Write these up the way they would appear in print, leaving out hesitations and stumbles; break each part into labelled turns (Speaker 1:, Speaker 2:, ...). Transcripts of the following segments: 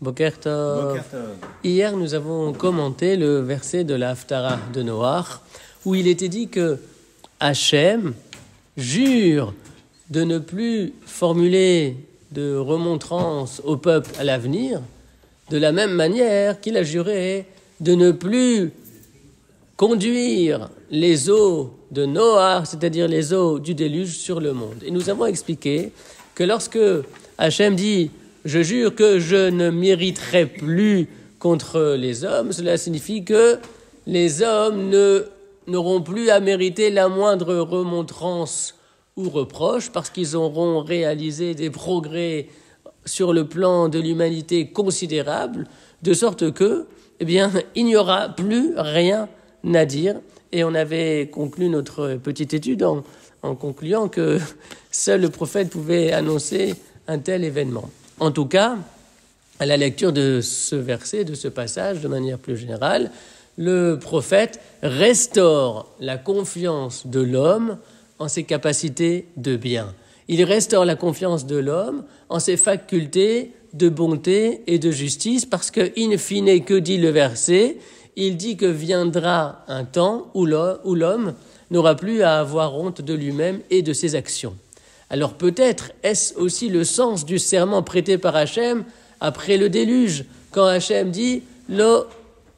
Speaker 1: Boker Tov.
Speaker 2: Boker Tov.
Speaker 1: Hier, nous avons commenté le verset de la Haftara de Noach, où il était dit que Hachem jure de ne plus formuler de remontrances au peuple à l'avenir, de la même manière qu'il a juré de ne plus conduire les eaux de Noach, c'est-à-dire les eaux du déluge, sur le monde. Et nous avons expliqué que lorsque Hachem dit « Je jure que je ne m'irriterai plus contre les hommes », cela signifie que les hommes n'auront plus à mériter la moindre remontrance ou reproche parce qu'ils auront réalisé des progrès sur le plan de l'humanité considérables, de sorte que, il n'y aura plus rien à dire. Et on avait conclu notre petite étude en concluant que seul le prophète pouvait annoncer un tel événement. En tout cas, à la lecture de ce verset, de ce passage, de manière plus générale, le prophète restaure la confiance de l'homme en ses capacités de bien. Il restaure la confiance de l'homme en ses facultés de bonté et de justice parce que, in fine, que dit le verset ? Il dit que viendra un temps où l'homme n'aura plus à avoir honte de lui-même et de ses actions. Alors peut-être est-ce aussi le sens du serment prêté par Hachem après le déluge, quand Hachem dit « Lo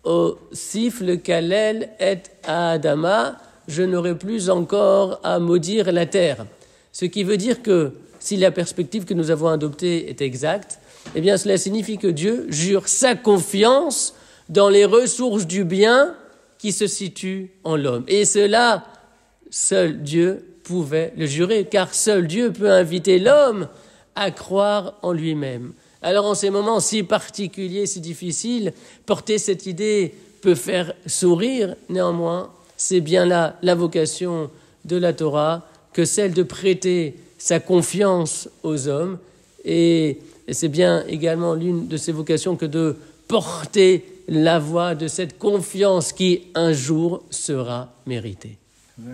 Speaker 1: osif le kalel et Adama » je n'aurai plus encore à maudire la terre. Ce qui veut dire que si la perspective que nous avons adoptée est exacte, cela signifie que Dieu jure sa confiance dans les ressources du bien qui se situent en l'homme. Et cela, seul Dieu pouvait le jurer, car seul Dieu peut inviter l'homme à croire en lui-même. Alors en ces moments si particuliers, si difficiles, porter cette idée peut faire sourire, néanmoins, c'est bien là la vocation de la Torah que celle de prêter sa confiance aux hommes. Et c'est bien également l'une de ses vocations que de porter la voix de cette confiance qui un jour sera méritée.
Speaker 2: Ouais.